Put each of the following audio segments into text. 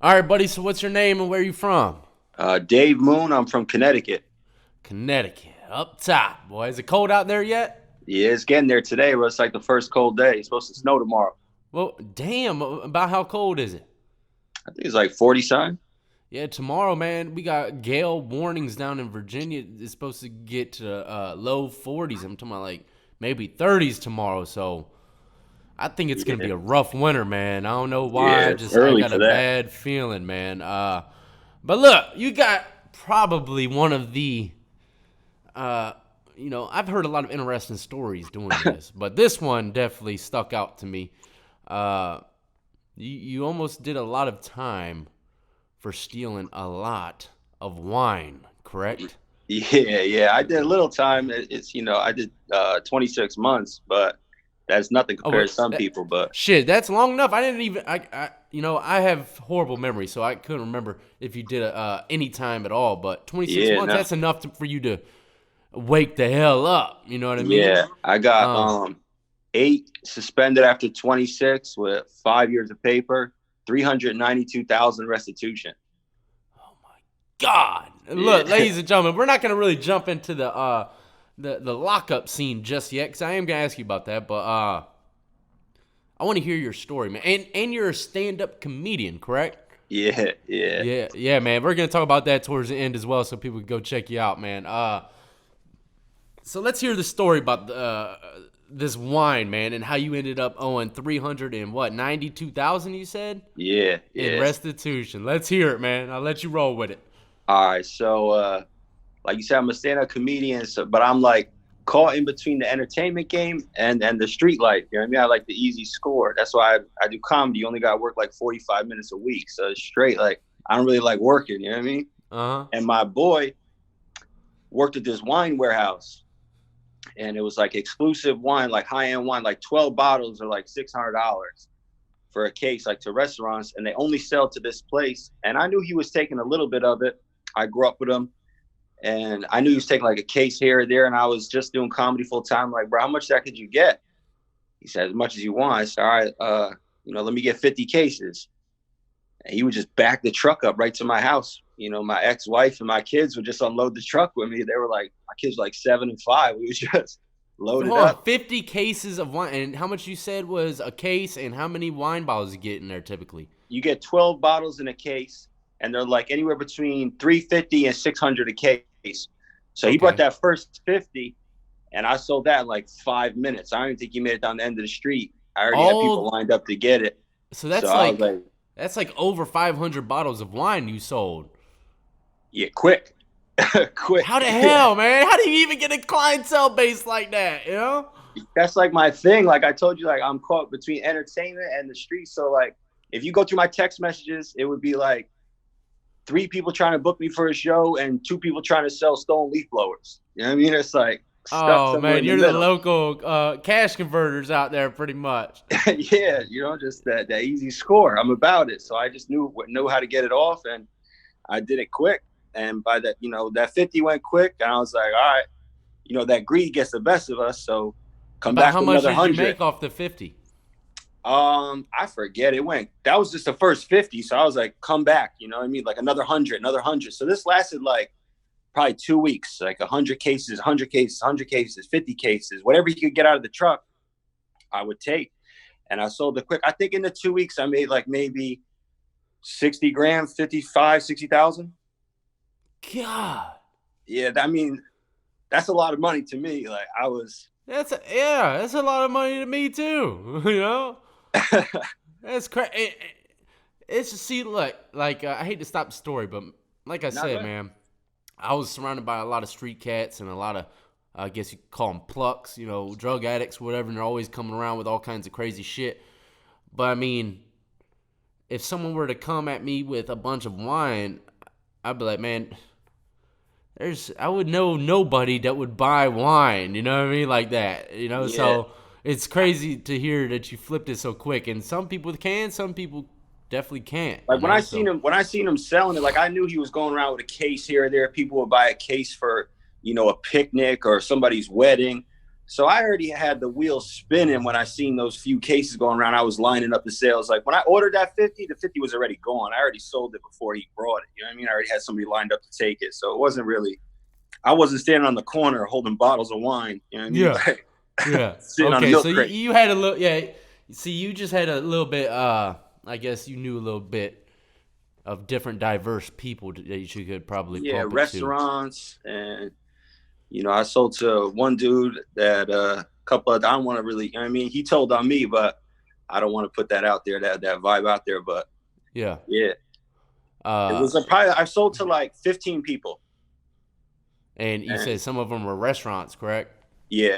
All right, buddy. So, what's your name and where you from? Dave Moon. I'm from Connecticut. Connecticut. Up top, boy. Is it cold out there yet? Yeah, it's getting there today, but it's like the first cold day. It's supposed to snow tomorrow. Well, damn. About how cold is it? I think it's like 40 something. Yeah, tomorrow, man. We got gale warnings down in Virginia. It's supposed to get to low 40s. I'm talking about like maybe 30s tomorrow. So, I think it's gonna Yeah, be a rough winter, man. I don't know why. yeah, I it's just I early got for a that. bad feeling, man. But look, you got probably one of the uh, I've heard a lot of interesting stories doing this, but this one definitely stuck out to me. Uh, you almost did a lot of time for stealing a lot of wine, correct? Yeah, yeah. I did a little time. I did 26 months, but that's nothing Oh, compared to some people. But shit, that's long enough. I didn't even. I have horrible memory, so I couldn't remember if you did any time at all. But 26 yeah, months, no, that's enough for you to wake the hell up. You know what I mean? yeah. I got Um, 8 suspended after 26 with 5 years of paper, 392,000 restitution. God, Yeah. look, ladies and gentlemen, we're not gonna really jump into the lockup scene just yet, because I am gonna ask you about that. But I want to hear your story, man. And you're a stand-up comedian, correct? Yeah, yeah. Yeah, man. We're gonna talk about that towards the end as well, so people can go check you out, man. So let's hear the story about this wine, man, and how you ended up owing 300 and what 92,000. You said Yeah, in yeah. restitution. Let's hear it, man. I'll let you roll with it. All right. So, like you said, I'm a stand-up comedian, but I'm like caught in between the entertainment game and the street life. You know what I mean? I like the easy score. That's why I do comedy. You only got to work like 45 minutes a week. So it's straight. Like, I don't really like working. You know what I mean? Uh huh. And my boy worked at this wine warehouse, and it was like exclusive wine, like high-end wine, like 12 bottles are like $600 for a case, like to restaurants, and they only sell to this place. And I knew he was taking a little bit of it. I grew up with him, and I knew he was taking like a case here or there. And I was just doing comedy full time. Like, bro, how much of that could you get? He said, as much as you want. I said, all right, let me get 50 cases. And he would just back the truck up right to my house. My ex-wife and my kids would just unload the truck with me. They were like, my kids were like 7 and 5. We was just loaded Hold on, up. 50 cases of wine, and how much you said was a case, and how many wine bottles you get in there typically? You get 12 bottles in a case, and they're like anywhere between 350 and 600 a case. So he brought Okay. that first 50, and I sold that in like 5 minutes. I don't even think he made it down the end of the street. I already had people All lined up to get it. so So I was like, that's like over 500 bottles of wine you sold. yeah, quick, quick. How the hell, man? How do you even get a clientele base like that? That's like my thing. Like I told you, like I'm caught between entertainment and the streets. So like, if you go through my text messages, it would be like 3 people trying to book me for a show and 2 people trying to sell stolen leaf blowers. You know what I mean? It's like stuck Oh somewhere man, in the you're the middle. local cash converters out there, pretty much. Yeah, just that easy score. I'm about it. So I just knew how to get it off, and I did it quick. And by that, that 50 went quick, and I was like, all right, that greed gets the best of us. So come About back how with much another did you 100. make off the 50? I forget it went. That was just the first 50. So I was like, come back. You know what I mean? Like another 100, another 100. So this lasted like probably 2 weeks, like 100 cases, 100 cases, 100 cases, 50 cases, whatever you could get out of the truck, I would take. And I sold it quick. I think in the 2 weeks, I made like maybe 60 grand, 55, 60,000. God, Yeah. I mean, that's a lot of money to me. Like I was, that's a lot of money to me too. That's crazy. It's just see, look, like I hate to stop the story, but like I not said, good. man, I was surrounded by a lot of street cats and a lot of, I guess you could call them plucks, drug addicts, whatever, and they're always coming around with all kinds of crazy shit. But I mean, if someone were to come at me with a bunch of wine, I'd be like, man, I would know nobody that would buy wine, you know what I mean, like that, Yeah. So it's crazy to hear that you flipped it so quick, and some people can, some people definitely can't, Like when I seen so. him, when I seen him selling it, like I knew he was going around with a case here or there. People would buy a case for, a picnic or somebody's wedding. So I already had the wheels spinning when I seen those few cases going around. I was lining up the sales. Like when I ordered that 50, the 50 was already gone. I already sold it before he brought it. You know what I mean? I already had somebody lined up to take it. So it wasn't really, I wasn't standing on the corner holding bottles of wine. You know what I mean? Yeah. Like, Yeah. sitting on a Okay. milk So crate. you had a little, yeah. See, you just had a little bit, I guess you knew a little bit of different diverse people that you could probably Yeah, pump it to. restaurants. And, you know, I sold to one dude that a couple of, I don't want to really, you know what I mean? He told on me, but I don't want to put that out there, that vibe out there. But Yeah. yeah, it Uh, was probably, I sold to like 15 people. and you And said some of them were restaurants, correct? yeah.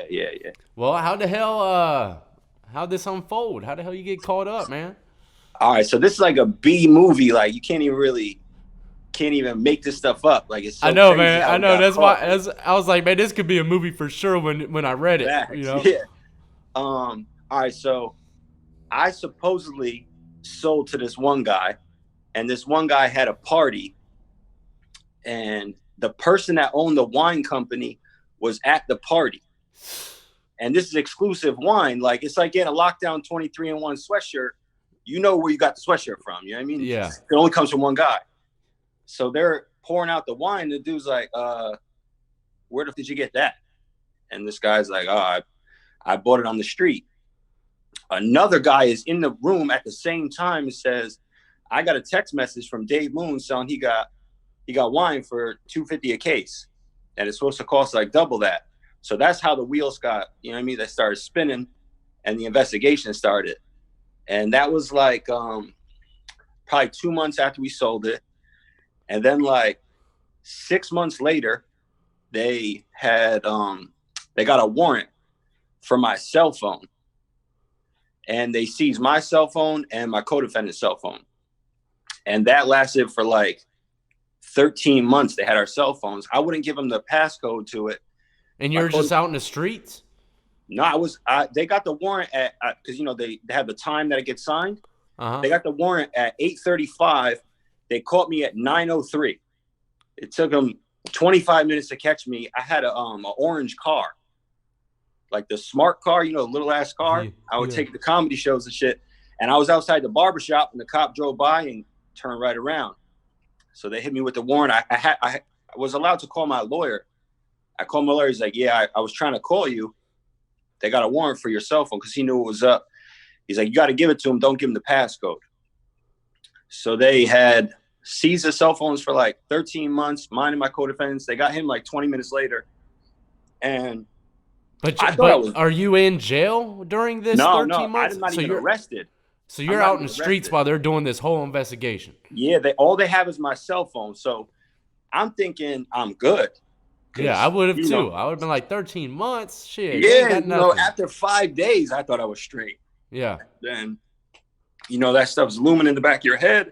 Well, how the hell, how'd this unfold? How the hell you get caught up, man? All right. So this is like a B movie. Like you can't even make this stuff up. Like it's so I know, crazy man. how I it know. got That's caught. why. I was like, man, this could be a movie for sure. When I read it, you Facts. know. Yeah. All right. So I supposedly sold to this one guy, and this one guy had a party, and the person that owned the wine company was at the party. And this is exclusive wine. Like it's like getting a lockdown 23-in-1 sweatshirt. You know where you got the sweatshirt from. You know what I mean? Yeah. It only comes from one guy. So they're pouring out the wine. The dude's like, where the f- did you get that? And this guy's like, oh, I bought it on the street. Another guy is in the room at the same time and says, I got a text message from Dave Moon saying he got wine for $250 a case. And it's supposed to cost like double that. So that's how the wheels got, you know what I mean? They started spinning and the investigation started. And that was like probably 2 months after we sold it. And then like 6 months later, they had they got a warrant for my cell phone. And they seized my cell phone and my co-defendant's cell phone. And that lasted for like 13 months. They had our cell phones. I wouldn't give them the passcode to it. And you're just out in the streets. No, they got the warrant at, because, you know, they have the time that it gets signed. Uh-huh. They got the warrant at 8:35. They caught me at 9:03. It took them 25 minutes to catch me. I had a orange car, like the smart car, you know, the little ass car. I would take the comedy shows and shit. And I was outside the barbershop and the cop drove by and turned right around. So they hit me with the warrant. I was allowed to call my lawyer. I called my lawyer. He's like, yeah, I was trying to call you. They got a warrant for your cell phone because he knew it was up. He's like, you got to give it to him. Don't give him the passcode. So they had seized the cell phones for like 13 months, mine and my co-defendants. They got him like 20 minutes later. And But are you in jail during this 13 months? I'm not even arrested. So you're out in the streets while they're doing this whole investigation. Yeah, all they have is my cell phone. So I'm thinking I'm good. Yeah, I would have too. I would have been like 13 months. Shit. Yeah, you know, after 5 days, I thought I was straight. Yeah. Then, you know, that stuff's looming in the back of your head.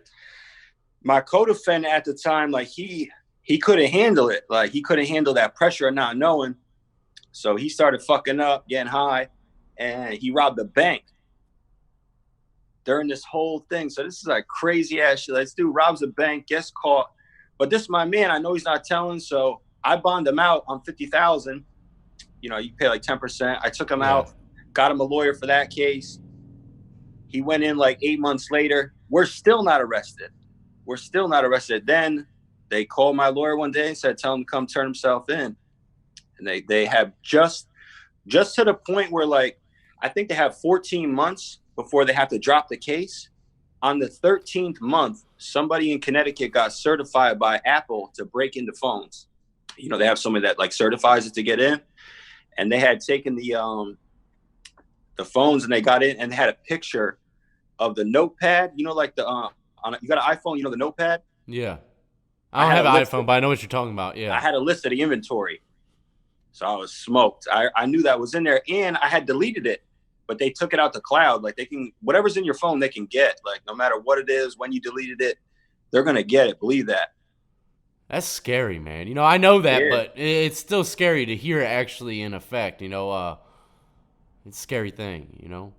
My co-defendant at the time, like he couldn't handle it. Like he couldn't handle that pressure of not knowing. So he started fucking up, getting high, and he robbed a bank during this whole thing. So this is like crazy ass shit. Like, this dude robs a bank, gets caught. But this is my man. I know he's not telling, so I bond him out on $50,000. You know, you pay like 10%. I took him out, got him a lawyer for that case. He went in like 8 months later. We're still not arrested. Then they called my lawyer one day and said, tell him to come turn himself in. And they have just to the point where, like, I think they have 14 months before they have to drop the case. On the 13th month, somebody in Connecticut got certified by Apple to break into phones. You know, they have somebody that like certifies it to get in. And they had taken the phones and they got in and had a picture of the notepad. You know, like you got an iPhone, you know, the notepad? Yeah. I don't have an iPhone, but I know what you're talking about. Yeah. I had a list of the inventory. So I was smoked. I knew that was in there, and I had deleted it, but they took it out the cloud. Like, they can, whatever's in your phone, they can get. Like, no matter what it is, when you deleted it, they're going to get it. Believe that. That's scary, man. You know, I know that, but it's still scary to hear it actually in effect. You know, it's a scary thing, you know?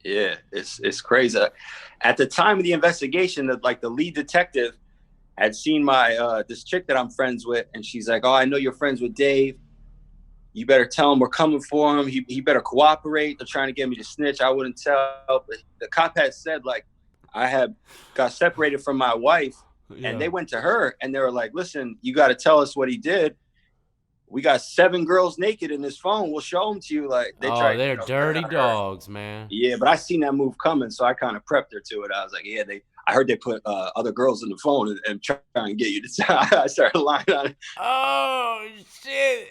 Yeah, it's crazy. At the time of the investigation, the lead detective had seen my this chick that I'm friends with, and she's like, oh, I know you're friends with Dave. you better tell him we're coming for him. He better cooperate. They're trying to get me to snitch. I wouldn't tell. But the cop had said, like, I had got separated from my wife, and Yeah. they went to her and they were like, listen, you got to tell us what he did. We got 7 girls naked in this phone. We'll show them to you. Like, they Oh, tried, they're you know, dirty turn on her. dogs, man. Yeah, but I seen that move coming, so I kind of prepped her to it. I was like, yeah, I heard they put other girls in the phone and try and get you to. I started lying on it. Oh shit!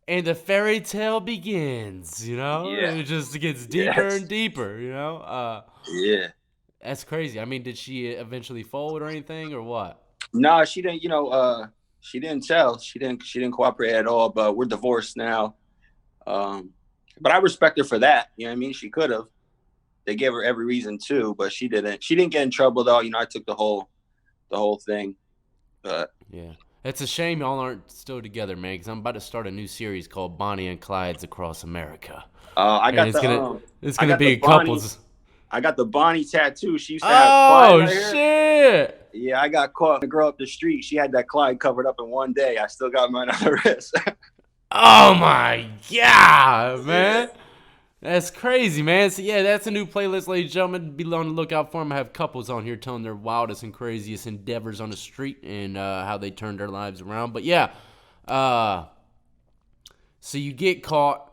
And the fairy tale begins. You know, Yeah, it just gets deeper and yes, deeper. You know, yeah. that's crazy. I mean, did she eventually fold or anything or what? No, she didn't. She didn't tell. She didn't cooperate at all. But we're divorced now. Um, but I respect her for that. You know what I mean? She could have. They gave her every reason to, but she didn't. She didn't get in trouble though. You know, I took the whole thing. But Yeah, it's a shame y'all aren't still together, man. Because I'm about to start a new series called Bonnie and Clyde's Across America, I and got the it's I gonna got the be Bonnie. couples. I got the Bonnie tattoo. She used to have Clyde Oh right here. shit! Yeah, I got caught. The girl up the street, she had that Clyde covered up in one day. I still got mine on the wrist. Oh my god, Yeah. man. That's crazy, man. So yeah, that's a new playlist, ladies and gentlemen. Be on the lookout for them. I have couples on here telling their wildest and craziest endeavors on the street and how they turned their lives around. But yeah, uh, so you get caught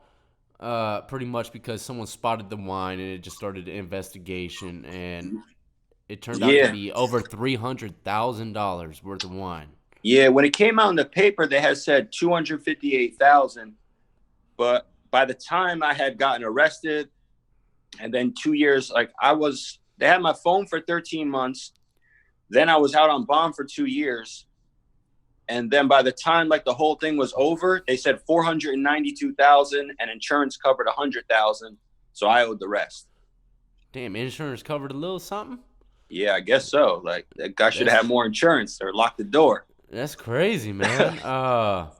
pretty much because someone spotted the wine and it just started an investigation and it turned out to Yeah. be over $300,000 worth of wine. Yeah. When it came out in the paper, they had said 258,000. But by the time I had gotten arrested, and then 2 years, they had my phone for 13 months. Then I was out on bond for 2 years. And then by the time like the whole thing was over, they said 492,000 and insurance covered 100,000. So I owed the rest. Damn, insurance covered a little something? Yeah, I guess so. Like that guy should have That's had more insurance or locked the door. that's crazy, man. Well,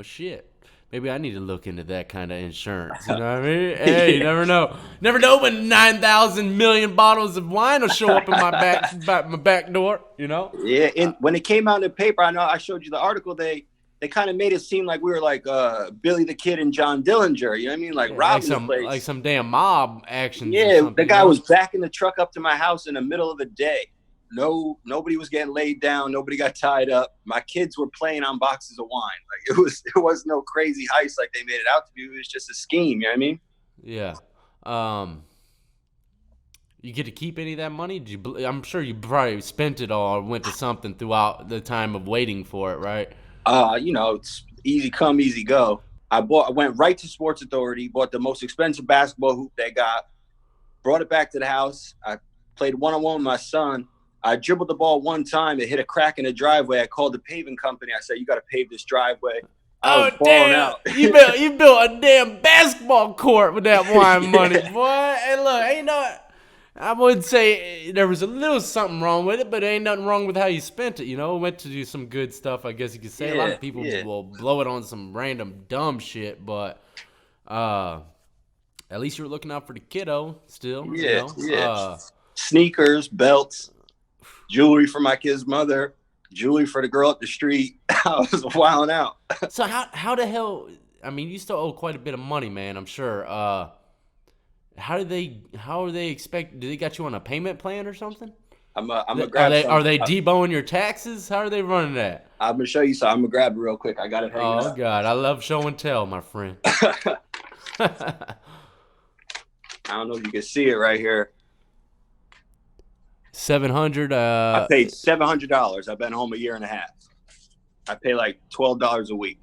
shit. Maybe I need to look into that kind of insurance. You know what I mean? Hey, you Yeah. never know. Never know when 9,000 million bottles of wine will show up in my back door. You know? Yeah, and when it came out in the paper, I know I showed you the article. They kind of made it seem like we were like Billy the Kid and John Dillinger. You know what I mean? Like Yeah, robbing the like place. some damn mob actions or Yeah, something. the You guy know? was backing the truck up to my house in the middle of the day. No, nobody was getting laid down. Nobody got tied up. My kids were playing on boxes of wine. Like it was no crazy heist like they made it out to be. It was just a scheme. You know what I mean? Yeah. You get to keep any of that money? I'm sure you probably spent it all or went to something throughout the time of waiting for it, right? It's easy come, easy go. I went right to Sports Authority, bought the most expensive basketball hoop they got, brought it back to the house. I played one-on-one with my son. I dribbled the ball one time. It hit a crack in the driveway. I called the paving company. I said, "You got to pave this driveway." I Oh was balling damn! out. You built a damn basketball court with that wine money, Yeah. boy. Hey, look, ain't no. I would say there was a little something wrong with it, but ain't nothing wrong with how you spent it. You know, went to do some good stuff. I guess you could say a lot Yeah, of people yeah, will blow it on some random dumb shit, but at least you were looking out for the kiddo. Still, you yeah, know. yeah. Sneakers, belts, jewelry for my kid's mother, jewelry for the girl up the street. I was wilding out. So how the hell? I mean, you still owe quite a bit of money, man. I'm sure. How are they expect? Do they got you on a payment plan or something? I'm gonna Are grab they some. are they deboing your taxes? How are they running that? I'm gonna show you some. I'm gonna grab it real quick. I got it hanging Oh up. God, I love show and tell, my friend. I don't know if you can see it right here. 700. I paid $700. I've been home a year and a half. I pay like $12 a week.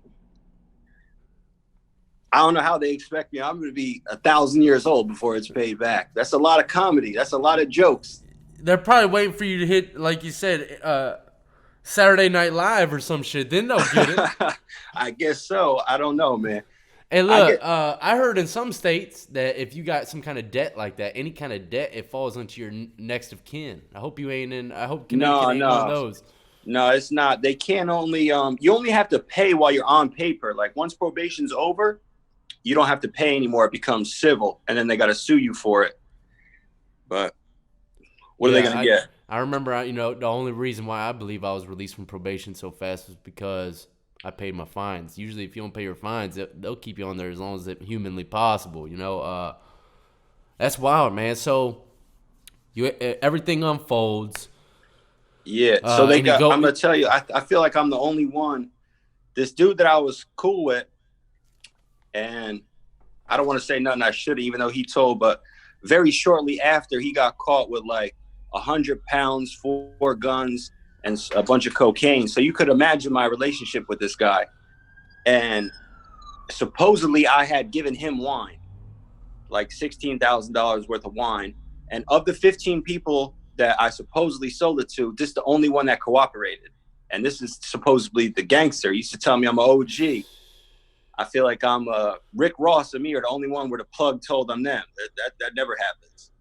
I don't know how they expect me. I'm going to be 1,000 years old before it's paid back. That's a lot of comedy. That's a lot of jokes. They're probably waiting for you to hit, like you said, Saturday Night Live or some shit. Then they'll get it. I guess so. I don't know, man. Hey, look, I heard in some states that if you got some kind of debt like that, any kind of debt, it falls into your next of kin. I hope you ain't in. I hope Connecticut ain't one of those. No, it's not. They can't only. You only have to pay while you're on paper. Like once probation's over, you don't have to pay anymore. It becomes civil, and then they got to sue you for it. But what are they going to get? I remember, the only reason why I believe I was released from probation so fast was because I paid my fines. Usually, if you don't pay your fines, they'll keep you on there as long as it's humanly possible. That's wild, man. So everything unfolds. Yeah. So I'm gonna tell you, I feel like I'm the only one. This dude that I was cool with, and I don't want to say nothing I shouldn't, even though he told, but very shortly after he got caught with like 100 pounds, 4 guns, and a bunch of cocaine. So you could imagine my relationship with this guy. And supposedly I had given him wine, like $16,000 worth of wine. And of the 15 people that I supposedly sold it to, this is the only one that cooperated. And this is supposedly the gangster. He used to tell me I'm an OG. I feel like I'm Rick Ross and me are the only one where the plug told them them. That never happens.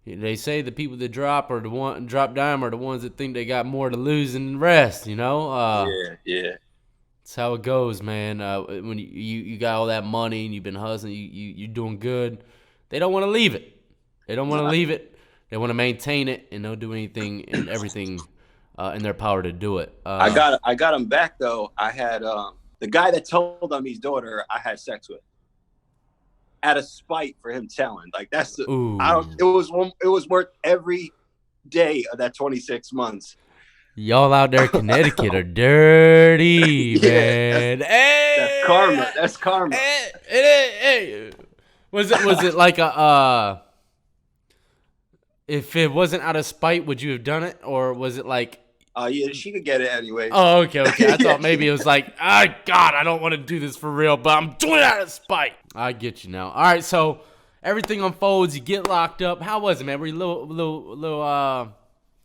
They say the people that drop dime are the ones that think they got more to lose than the rest. Yeah. That's how it goes, man. When you got all that money and you've been hustling, you're doing good. They don't want to leave it. They don't want to leave it. They want to maintain it, and they'll do anything and everything in their power to do it. I got him back though. I had the guy that told him his daughter I had sex with, out of spite for him telling. Like it was worth every day of that 26 months. Y'all out there in Connecticut are dirty, man. That's karma. That's karma. Hey. Was it like a if it wasn't out of spite, would you have done it, or was it like? Yeah, she could get it anyway. Oh, okay. I thought maybe it was like, God, I don't want to do this for real, but I'm doing it out of spite. I get you now. All right, so everything unfolds. You get locked up. How was it, man? Were you a little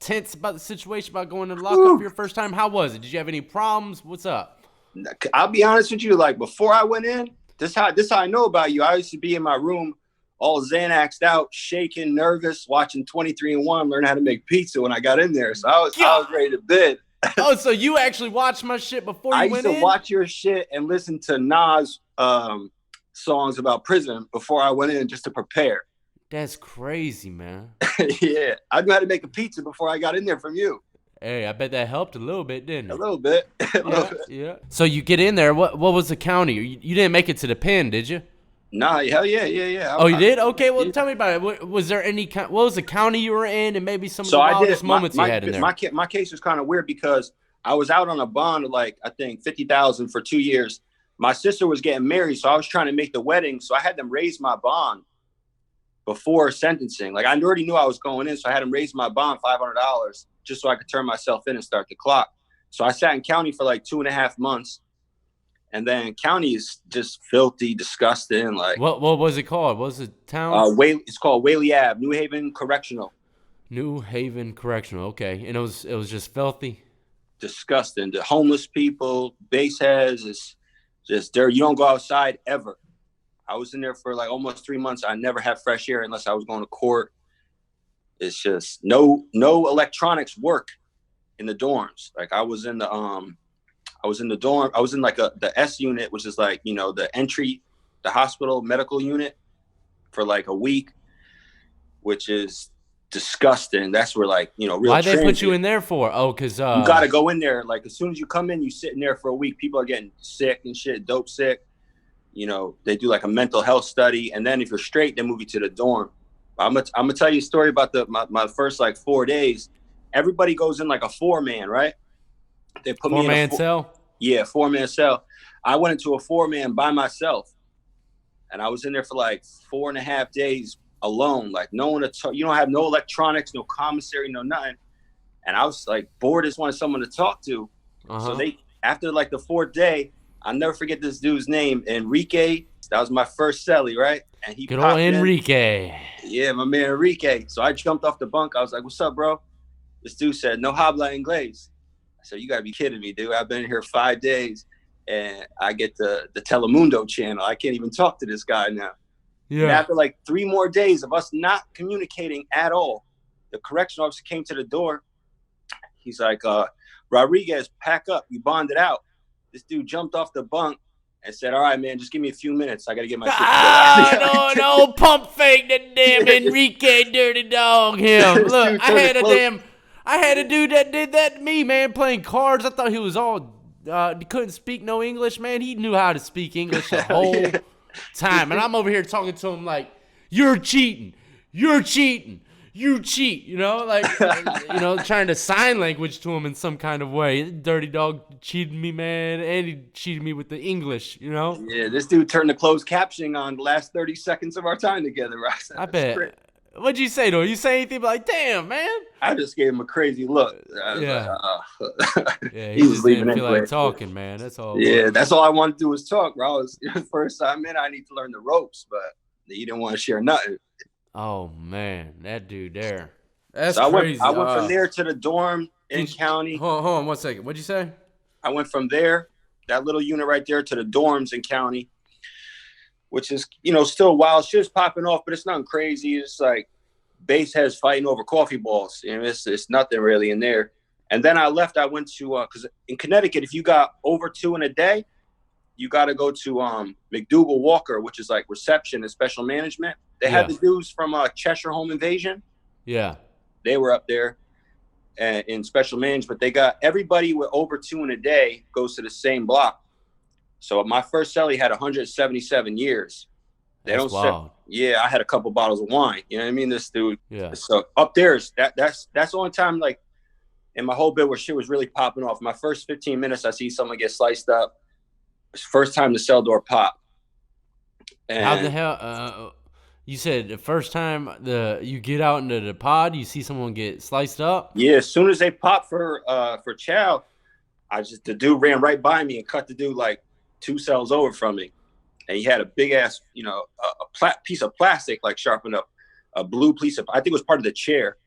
tense about the situation, about going to lockup for your first time? How was it? Did you have any problems? What's up? I'll be honest with you. Like before I went in, this how I know about you. I used to be in my room, all Xanaxed out, shaking, nervous, watching 23andMe, learn how to make pizza when I got in there. So I was ready to bid. Oh, so you actually watched my shit before you went in? I used to watch your shit and listen to Nas songs about prison before I went in just to prepare. That's crazy, man. Yeah. I knew how to make a pizza before I got in there from you. Hey, I bet that helped a little bit, didn't it? A little bit. Yeah. So you get in there. What was the county? You didn't make it to the pen, did you? Nah, hell yeah. Oh, you did? Okay, well, tell me about it. Was there what was the county you were in, and maybe some of the wildest moments you had in there? My case was kind of weird because I was out on a bond of like, I think, $50,000 for 2 years. My sister was getting married, so I was trying to make the wedding, so I had them raise my bond before sentencing. Like, I already knew I was going in, so I had them raise my bond $500 just so I could turn myself in and start the clock. So I sat in county for like 2.5 months. And then county is just filthy, disgusting. Like what was it called? What was the town? It's called Whaley Ave, New Haven Correctional. New Haven Correctional. Okay, and it was just filthy, disgusting. The homeless people, base heads, it's just dirty. You don't go outside ever. I was in there for like almost 3 months. I never had fresh air unless I was going to court. It's just no electronics work in the dorms. Like I was in the dorm. I was in like the S unit, which is like, the hospital medical unit for like a week, which is disgusting. That's where like, real. Why'd they put you in there for? Oh, because you got to go in there. Like as soon as you come in, you sit in there for a week. People are getting sick and shit, dope sick. They do like a mental health study. And then if you're straight, they move you to the dorm. I'm gonna tell you a story about my first like 4 days. Everybody goes in like a 4-man, right? They put me in a 4-man cell? Yeah, 4-man cell. I went into a 4-man by myself. And I was in there for like 4.5 days alone. Like no one to talk. You don't have no electronics, no commissary, no nothing. And I was like bored, just wanted someone to talk to. So after like the 4th day, I'll never forget this dude's name, Enrique. That was my first cellie, right? And he good old Enrique. Yeah, my man Enrique. So I jumped off the bunk. I was like, "What's up, bro?" This dude said, "No habla inglés." I said, "You gotta be kidding me, dude. I've been here 5 days and I get the Telemundo channel. I can't even talk to this guy now." Yeah. And after like 3 more days of us not communicating at all, the correction officer came to the door. He's like, "Rodriguez, pack up. You bonded out." This dude jumped off the bunk and said, "All right, man, just give me a few minutes. I got to get my shit together." No, pump fake that damn Enrique dirty dog him. Look, I had a dude that did that to me, man, playing cards. I thought he was all couldn't speak no English, man. He knew how to speak English the whole time. And I'm over here talking to him like, you're cheating. You're cheating. You cheat, like, trying to sign language to him in some kind of way. Dirty dog cheated me, man, and he cheated me with the English, Yeah, this dude turned the closed captioning on the last 30 seconds of our time together, right? I bet. Great. What'd you say to him? You say anything like, damn, man? I just gave him a crazy look. Yeah. Yeah, he was leaving didn't feel like talking, man. That's all. Yeah, that's all I wanted to do was talk, bro. It was the first time in, I need to learn the ropes, but he didn't want to share nothing. Oh, man, that dude there. That's so crazy. I went from there to the dorm in county. Hold on 1 second. What'd you say? I went from there, that little unit right there, to the dorms in county, which is, still wild shit's popping off, but it's nothing crazy. It's like base heads fighting over coffee balls. It's nothing really in there. And then I left. I went to, because in Connecticut, if you got over 2 in a day, you got to go to McDougal Walker, which is like reception and special management. They had the dudes from Cheshire Home Invasion. Yeah. They were up there in special management. They got everybody with over 2 in a day goes to the same block. So my first cellie had 177 years. That's wild. Yeah, I had a couple bottles of wine. You know what I mean? This dude. Yeah. So up there's that's the only time, like, in my whole bit where shit was really popping off. My first 15 minutes, I see someone get sliced up. It's first time the cell door pop. And how the hell? You said the first time you get out into the pod, you see someone get sliced up? Yeah, as soon as they pop for chow, the dude ran right by me and cut the dude like 2 cells over from me. And he had a big ass, piece of plastic, like sharpened up, a blue piece of, I think it was part of the chair.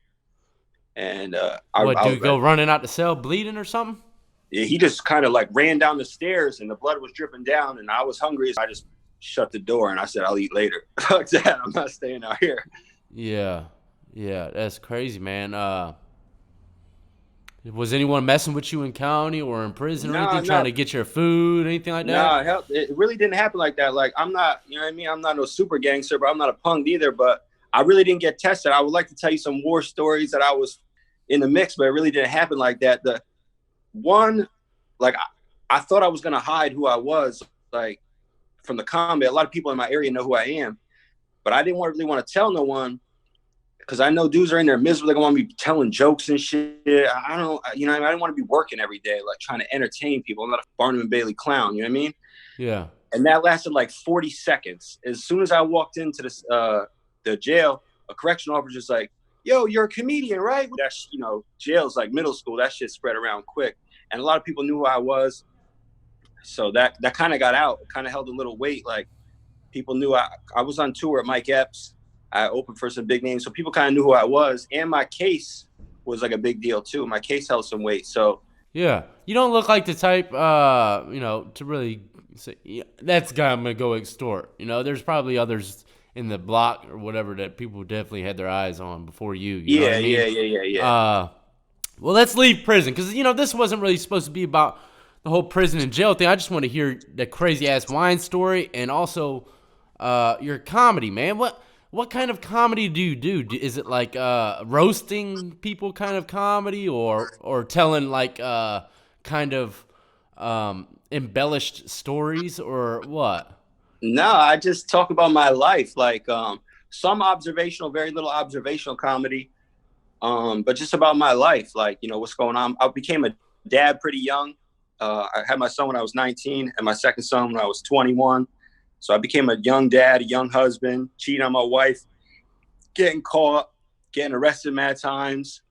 And dude go running out the cell bleeding or something? Yeah, he just kind of like ran down the stairs and the blood was dripping down and I was hungry. So I just shut the door and I said, I'll eat later. Fuck that. I'm not staying out here. Yeah. Yeah. That's crazy, man. Was anyone messing with you in county or in prison or anything, trying to get your food, anything like that? No, it really didn't happen like that. Like, I'm not, you know what I mean? I'm not no super gangster, but I'm not a punk either. But I really didn't get tested. I would like to tell you some war stories that I was in the mix, but it really didn't happen like that. The one, like, I thought I was going to hide who I was, like, from the combat. A lot of people in my area know who I am, but I didn't really want to tell no one because I know dudes are in there miserable. They want me telling jokes and shit. I don't, I didn't want to be working every day, like trying to entertain people. I'm not a Barnum and Bailey clown, you know what I mean? Yeah. And that lasted like 40 seconds. As soon as I walked into the jail, a correctional officer was like, yo, you're a comedian, right? That's, jail's like middle school. That shit spread around quick. And a lot of people knew who I was. So that kind of got out, kind of held a little weight. Like, people knew I was on tour at Mike Epps. I opened for some big names. So people kind of knew who I was. And my case was like a big deal too. My case held some weight. So yeah, you don't look like the type, to really say, yeah, that's guy I'm going to go extort. There's probably others in the block or whatever that people definitely had their eyes on before you. You know what I mean? Yeah. Well, let's leave prison because, this wasn't really supposed to be about the whole prison and jail thing. I just want to hear the crazy ass wine story and also your comedy, man. What kind of comedy do you do? Is it like roasting people kind of comedy or telling like kind of embellished stories or what? No, I just talk about my life, like some observational, very little observational comedy, but just about my life, like, what's going on. I became a dad pretty young. I had my son when I was 19 and my second son when I was 21. So I became a young dad, a young husband, cheating on my wife, getting caught, getting arrested mad times.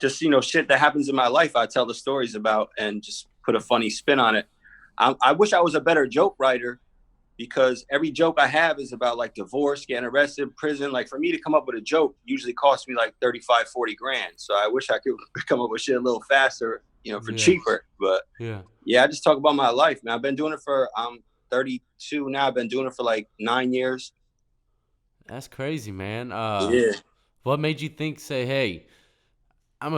Just, shit that happens in my life I tell the stories about and just put a funny spin on it. I wish I was a better joke writer because every joke I have is about like divorce, getting arrested, prison. Like, for me to come up with a joke usually costs me like 35, 40 grand. So I wish I could come up with shit a little faster, for cheaper. But yeah, I just talk about my life, man. I've been doing it for, 32 now. I've been doing it for like 9 years. That's crazy, man. Yeah. What made you say, hey, I'm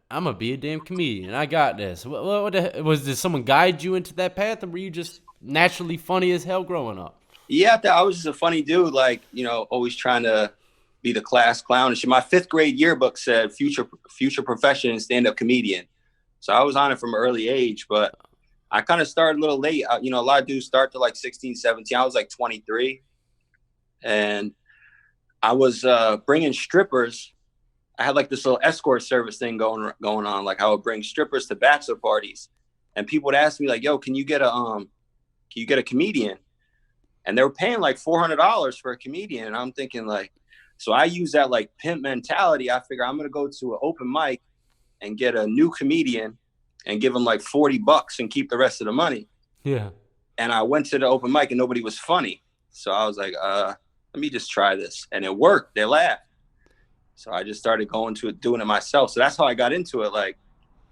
a be a damn comedian. I got this. What did someone guide you into that path, or were you just naturally funny as hell growing up? Yeah, I was just a funny dude, like, always trying to be the class clown and shit. My 5th grade yearbook said future profession stand-up comedian. So I was on it from an early age, but I kind of started a little late. You know, a lot of dudes start to like 16, 17. I was like 23. And I was bringing strippers. I had like this little escort service thing going on. Like I would bring strippers to bachelor parties. And people would ask me like, yo, can you get a comedian? And they were paying like $400 for a comedian. And I'm thinking like, so I use that like pimp mentality. I figure I'm going to go to an open mic and get a new comedian and give them like $40 and keep the rest of the money. Yeah. And I went to the open mic and nobody was funny. So I was like, let me just try this. And it worked. They laughed. So I just started going to it, doing it myself. So that's how I got into it. Like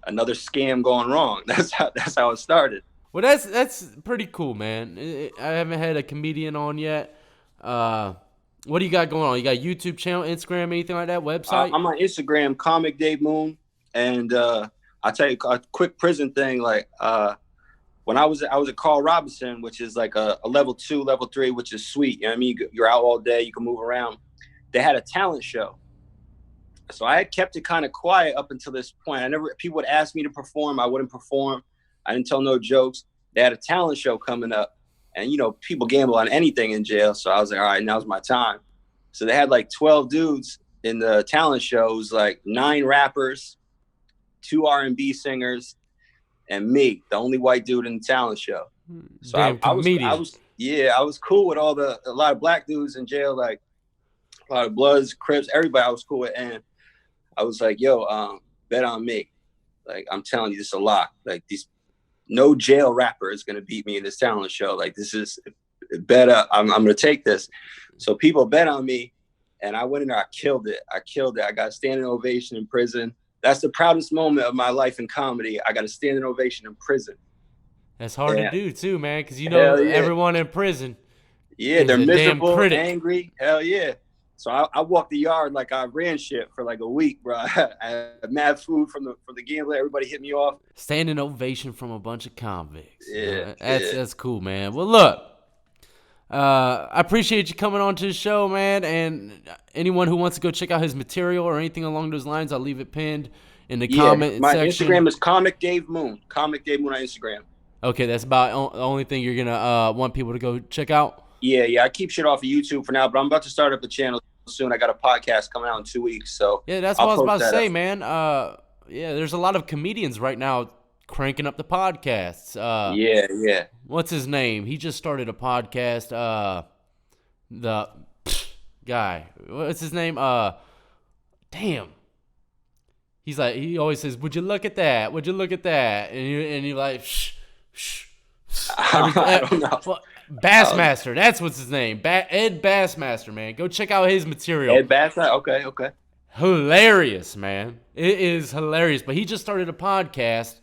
another scam going wrong. That's how it started. Well, that's pretty cool, man. I haven't had a comedian on yet. What do you got going on? You got a YouTube channel, Instagram, anything like that, website? I'm on Instagram, Comic Dave Moon. And I'll tell you a quick prison thing. Like when I was at Carl Robinson, which is like a level 2, level 3, which is sweet. You know what I mean? You're out all day. You can move around. They had a talent show. So I had kept it kind of quiet up until this point. People would ask me to perform. I wouldn't perform. I didn't tell no jokes. They had a talent show coming up. And, you know, people gamble on anything in jail. So I was like, all right, now's my time. So they had like 12 dudes in the talent show. It was like 9 rappers, 2 R&B singers, and me, the only white dude in the talent show. So I was cool with a lot of black dudes in jail, like a lot of Bloods, Crips, everybody I was cool with. And I was like, yo, bet on me. Like, I'm telling you, this is a lot. Like, no jail rapper is going to beat me in this talent show. Like, this is bet. I'm going to take this. So people bet on me, and I went in there. I killed it. I got a standing ovation in prison. That's the proudest moment of my life in comedy. I got a standing ovation in prison. That's hard to do too, man, because you know everyone in prison. Yeah, they're miserable, angry. Hell yeah. So I walked the yard like I ran shit for like a week, bro. I had mad food from the gambler. Everybody hit me off. Standing ovation from a bunch of convicts. Yeah, that's cool, man. Well, look, I appreciate you coming on to the show, man. And anyone who wants to go check out his material or anything along those lines, I'll leave it pinned in the comment my section. Instagram is Comic Dave Moon. Comic Dave Moon on Instagram. Okay, that's about the only thing you're gonna want people to go check out. Yeah. I keep shit off of YouTube for now, but I'm about to start up a channel soon. I got a podcast coming out in 2 weeks. So yeah, that's what I was about to say, man. Yeah, there's a lot of comedians right now cranking up the podcasts. Yeah. What's his name? He just started a podcast. The guy. What's his name? Damn. He's like, he always says, "Would you look at that? Would you look at that?" And you're like, shh. I don't know. Bassmaster, that's what's his name. Ed Bassmaster, man. Go check out his material. Ed Bassmaster, okay. Hilarious, man. It is hilarious. But he just started a podcast,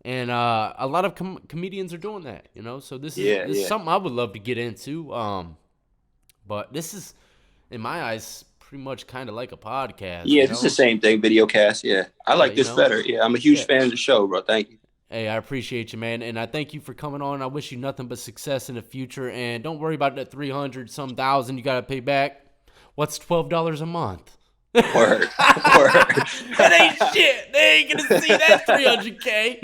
and a lot of comedians are doing that, you know. So this is something I would love to get into. But this is, in my eyes, pretty much kind of like a podcast. Yeah, it's the same thing, video cast. Yeah, I like this better. Yeah, I'm a huge fan of the show, bro. Thank you. Hey, I appreciate you, man, and I thank you for coming on. I wish you nothing but success in the future, and don't worry about that 300-some thousand you got to pay back. What's $12 a month? Word. That ain't shit. They ain't gonna see that $300K.